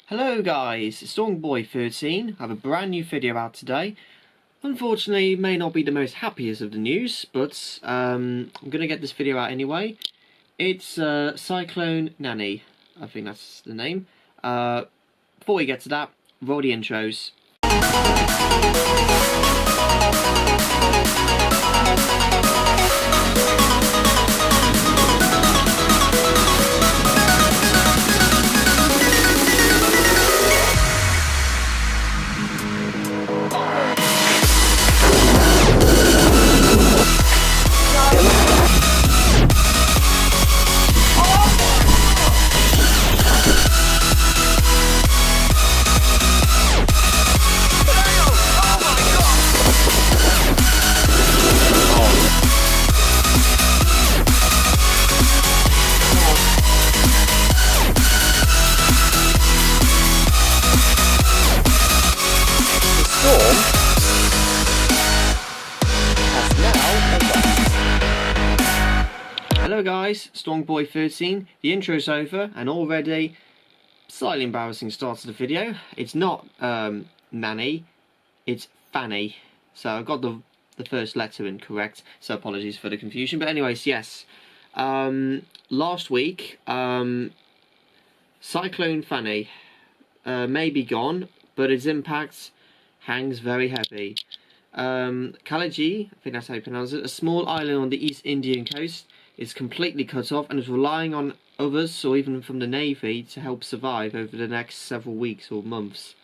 Hello guys, it's Stormboy13. I have a brand new video out today. Unfortunately, it may not be the most happiest of the news, but I'm going to get this video out anyway. It's Cyclone Fani, I think that's the name. Before we get to that, roll the intros. Hello guys, Stormboy13. The intro's over, and already slightly embarrassing start to the video. It's not Nanny, it's Fanny. So I've got the first letter incorrect, so apologies for the confusion. But anyways, yes. Last week, Cyclone Fani may be gone, but its impact hangs very heavy. Kalaji, I think that's how you pronounce it, a small island on the East Indian coast, is completely cut off and is relying on others or even from the Navy to help survive over the next several weeks or months.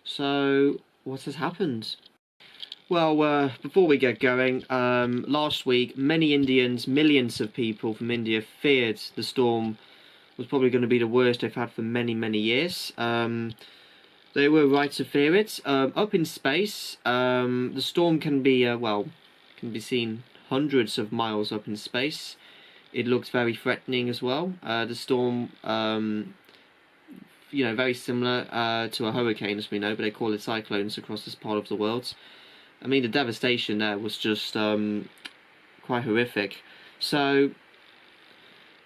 So, what has happened? Well, before we get going, last week many Indians, millions of people from India feared the storm was probably going to be the worst they've had for many, many years. They were right to fear it. Up in space, the storm can be, can be seen hundreds of miles up in space. It looks very threatening as well. The storm, very similar to a hurricane, as we know, but they call it cyclones across this part of the world. I mean, the devastation there was just quite horrific. So,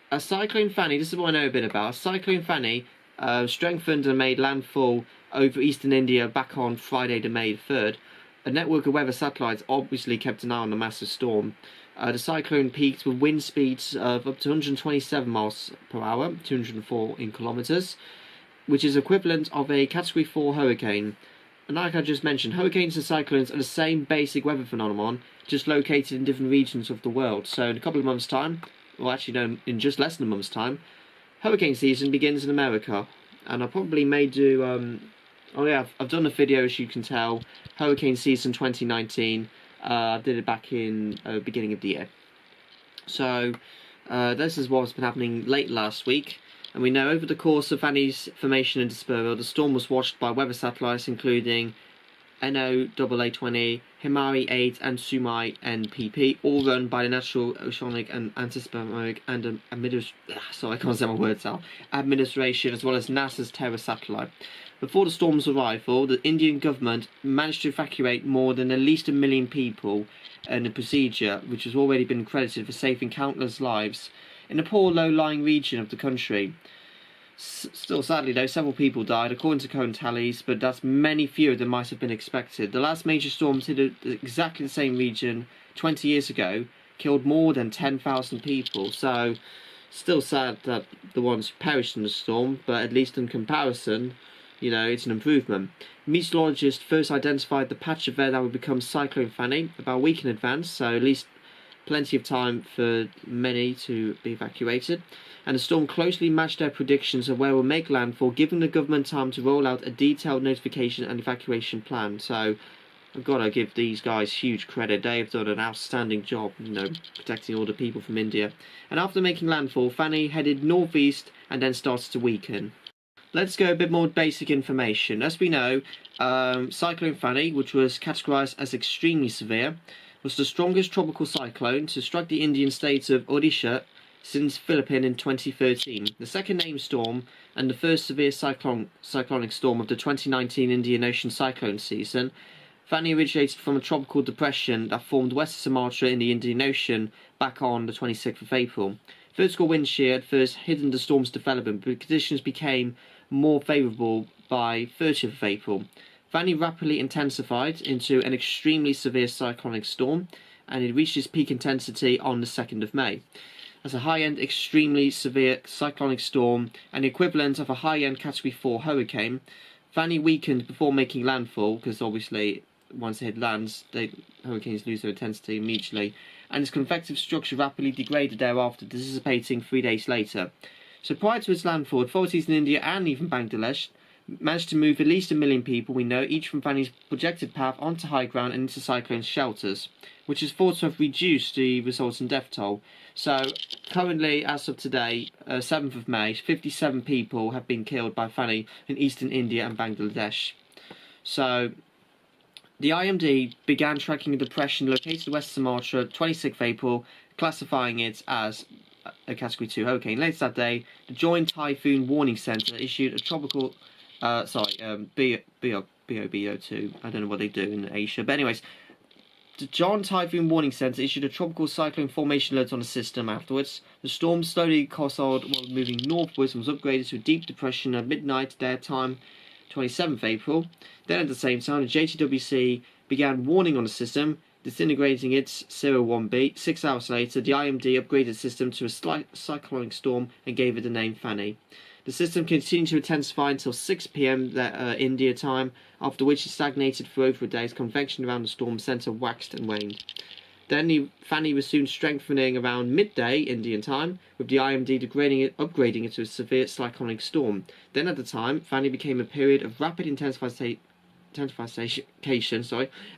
a Cyclone Fani, this is what I know a bit about. Cyclone Fani strengthened and made landfall over eastern India back on Friday, the May 3rd. A network of weather satellites obviously kept an eye on the massive storm. The cyclone peaked with wind speeds of up to 127 miles per hour, 204 in kilometers, which is equivalent of a Category 4 hurricane. And like I just mentioned, hurricanes and cyclones are the same basic weather phenomenon, just located in different regions of the world. So in a couple of months' time, well actually no, in just less than a month's time, hurricane season begins in America. And I probably may do... I've done a video, as you can tell, Hurricane Season 2019. I did it back in beginning of the year. So, this is what's been happening late last week. And we know over the course of Fani's formation and dispersal, the storm was watched by weather satellites including NOAA-20, Himari 8 and Sumai NPP, all run by the National Oceanic and Atmospheric and Administration, as well as NASA's Terra satellite. Before the storm's arrival, the Indian government managed to evacuate more than at least 1 million people in a procedure which has already been credited for saving countless lives in a poor low-lying region of the country. Still, sadly though, several people died according to current tallies, but that's many fewer than might have been expected. The last major storm hit exactly the same region 20 years ago, killed more than 10,000 people, so still sad that the ones perished in the storm, but at least in comparison, it's an improvement. Meteorologists first identified the patch of air that would become Cyclone Fani about a week in advance, so at least plenty of time for many to be evacuated. And the storm closely matched their predictions of where it will make landfall, giving the government time to roll out a detailed notification and evacuation plan. So I've got to give these guys huge credit. They have done an outstanding job, protecting all the people from India. And after making landfall, Fani headed northeast and then started to weaken. Let's go a bit more basic information. As we know, Cyclone Fani, which was categorised as extremely severe, was the strongest tropical cyclone to strike the Indian state of Odisha since Philippines in 2013. The second named storm and the first severe cyclonic storm of the 2019 Indian Ocean cyclone season, Fani originated from a tropical depression that formed west of Sumatra in the Indian Ocean back on the 26th of April. Vertical wind shear at first hidden the storm's development, but conditions became more favourable by 30th of April. Fani rapidly intensified into an extremely severe cyclonic storm, and it reached its peak intensity on the 2nd of May. As a high-end, extremely severe cyclonic storm, and the equivalent of a high-end Category 4 hurricane, Fani weakened before making landfall, because obviously once it hit lands, hurricanes lose their intensity immediately, and its convective structure rapidly degraded thereafter, dissipating 3 days later. So prior to its landfall, authorities in India and even Bangladesh managed to move at least 1 million people, we know, each from Fani's projected path onto high ground and into cyclone shelters, which is thought to have reduced the resultant death toll. So currently, as of today, 7th of May, 57 people have been killed by Fani in eastern India and Bangladesh. So the IMD began tracking a depression located in West Sumatra 26th of April, classifying it as a Category 2 hurricane. Later that day, the Joint Typhoon Warning Centre issued a tropical BOBO2. I don't know what they do in Asia, but anyways, the Joint Typhoon Warning Centre issued a tropical cyclone formation alert on the system afterwards. The storm slowly coasted while moving northwards and was upgraded to a deep depression at midnight their time, 27th April. Then at the same time, the JTWC began warning on the system, disintegrating its 01B. 6 hours later, the IMD upgraded the system to a slight cyclonic storm and gave it the name Fani. The system continued to intensify until 6 p.m. India time, after which it stagnated for over a day as convection around the storm centre waxed and waned. Then Fani was soon strengthening around midday Indian time, with the IMD upgrading it to a severe cyclonic storm. Then at the time, Fani became a period of rapid intensification,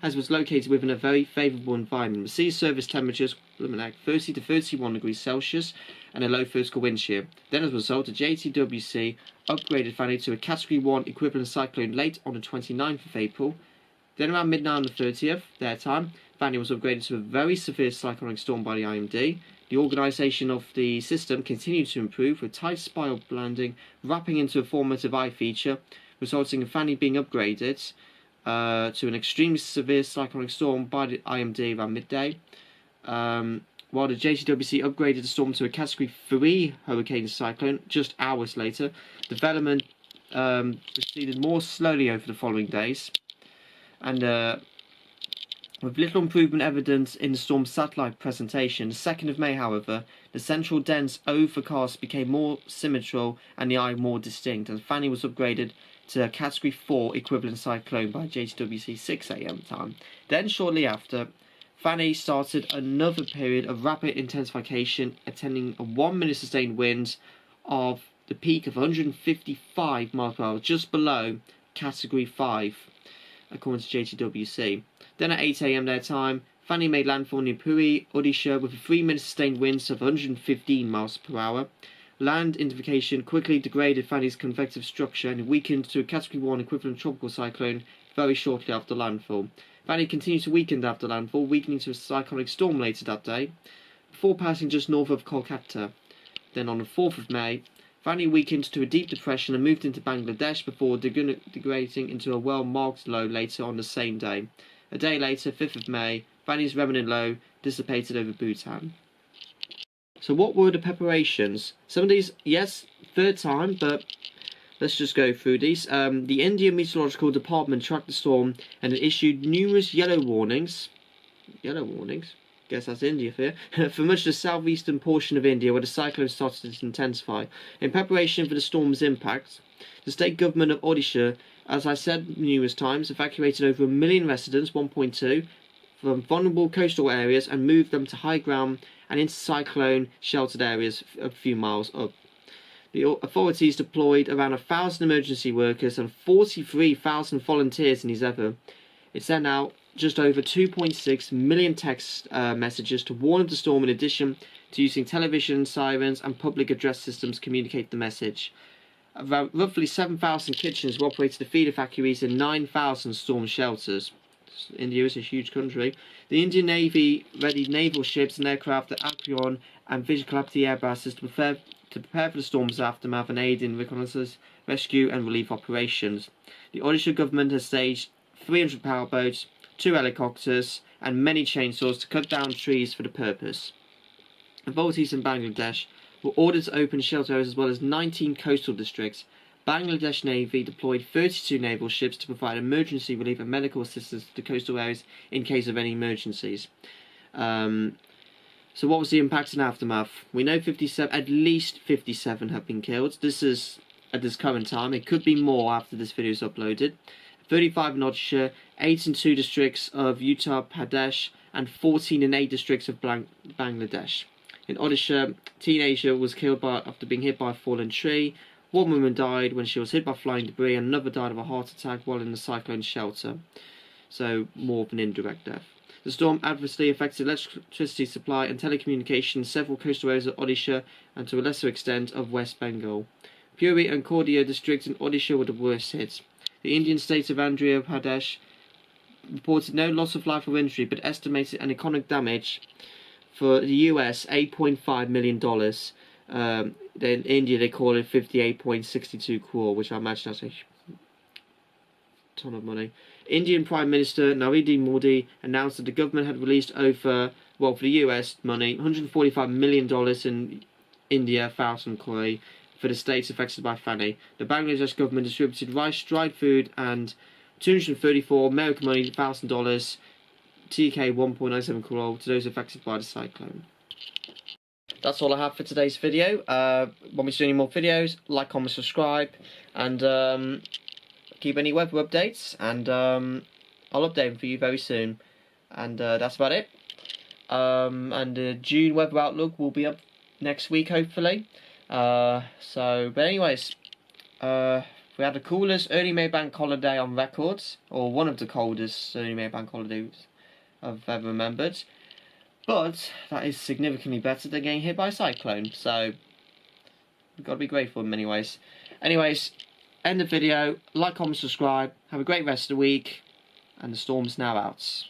as it was located within a very favourable environment, with sea surface temperatures 30 to 31 degrees Celsius and a low vertical wind shear. Then as a result, the JTWC upgraded Fani to a Category 1 equivalent cyclone late on the 29th of April. Then around midnight on the 30th, their time, Fani was upgraded to a very severe cyclonic storm by the IMD. The organisation of the system continued to improve, with tight spiral landing wrapping into a formative eye feature, resulting in Fani being upgraded to an extremely severe cyclonic storm by the IMD around midday, while the JTWC upgraded the storm to a Category 3 hurricane cyclone just hours later. Development proceeded more slowly over the following days, and with little improvement evident in the storm's satellite presentation, the 2nd of May, however, the central dense overcast became more symmetrical and the eye more distinct, and Fani was upgraded to a Category 4 equivalent cyclone by JTWC 6 a.m. time. Then shortly after, Fani started another period of rapid intensification, attending a 1-minute sustained wind of the peak of 155 miles per hour, just below Category 5, according to JTWC. Then at 8 a.m. their time, Fani made landfall near Puri, Odisha, with a 3-minute sustained winds of 115 miles per hour. Land intensification quickly degraded Fani's convective structure and weakened to a Category 1 equivalent tropical cyclone very shortly after landfall. Fani continued to weaken after landfall, weakening to a cyclonic storm later that day, before passing just north of Kolkata. Then on the 4th of May, Fani weakened to a deep depression and moved into Bangladesh before degrading into a well-marked low later on the same day. A day later, 5th of May, Fani's remnant low dissipated over Bhutan. So what were the preparations? Some of these, yes, third time, but let's just go through these. The Indian Meteorological Department tracked the storm and it issued numerous yellow warnings. Yellow warnings? Guess that's India for you. For much of the southeastern portion of India where the cyclone started to intensify. In preparation for the storm's impact, the state government of Odisha, as I said numerous times, evacuated over 1 million residents, 1.2, from vulnerable coastal areas and moved them to high ground and into cyclone sheltered areas a few miles up. The authorities deployed around 1,000 emergency workers and 43,000 volunteers in these effort. It sent out just over 2.6 million text messages to warn of the storm, in addition to using television, sirens and public address systems to communicate the message. Roughly 7,000 kitchens were operated to feed evacuees in 9,000 storm shelters. India is a huge country. The Indian Navy readied naval ships and aircraft at Akron and Vijaykalapati air bases to prepare for the storm's aftermath and aid in reconnaissance, rescue and relief operations. The Odisha government has staged 300 powerboats, 2 helicopters and many chainsaws to cut down trees for the purpose. Authorities in Bangladesh were ordered to open shelter areas as well as 19 coastal districts. Bangladesh Navy deployed 32 naval ships to provide emergency relief and medical assistance to the coastal areas in case of any emergencies. So what was the impact and aftermath? We know at least 57 have been killed. This is at this current time. It could be more after this video is uploaded. 35 in Odisha, 8 in 2 districts of Uttar Pradesh, and 14 in 8 districts of Bangladesh. In Odisha, a teenager was killed after being hit by a fallen tree. One woman died when she was hit by flying debris, and another died of a heart attack while in the cyclone shelter. So more of an indirect death. The storm adversely affected electricity supply and telecommunications in several coastal areas of Odisha and to a lesser extent of West Bengal. Puri and Kordia districts in Odisha were the worst hit. The Indian state of Andhra Pradesh reported no loss of life or injury, but estimated an economic damage for the US $8.5 million. In India they call it 58.62 crore, which I imagine that's a ton of money. Indian Prime Minister Narendra Modi announced that the government had released for the US money, $145 million in India, 1,000 crore, for the states affected by Fani. The Bangladesh government distributed rice, dried food, and $234 American money, $1,000, TK 1.97 crore, to those affected by the cyclone. That's all I have for today's video. Want me to do any more videos? Like, comment, subscribe, and keep any weather updates, and I'll update them for you very soon. And that's about it. And the June weather outlook will be up next week, hopefully. But anyways, we had the coolest early May bank holiday on records, or one of the coldest early May bank holidays I've ever remembered. But that is significantly better than getting hit by a cyclone, so we've got to be grateful in many ways. Anyways, end the video, like, comment, subscribe, have a great rest of the week, and the storm's now out.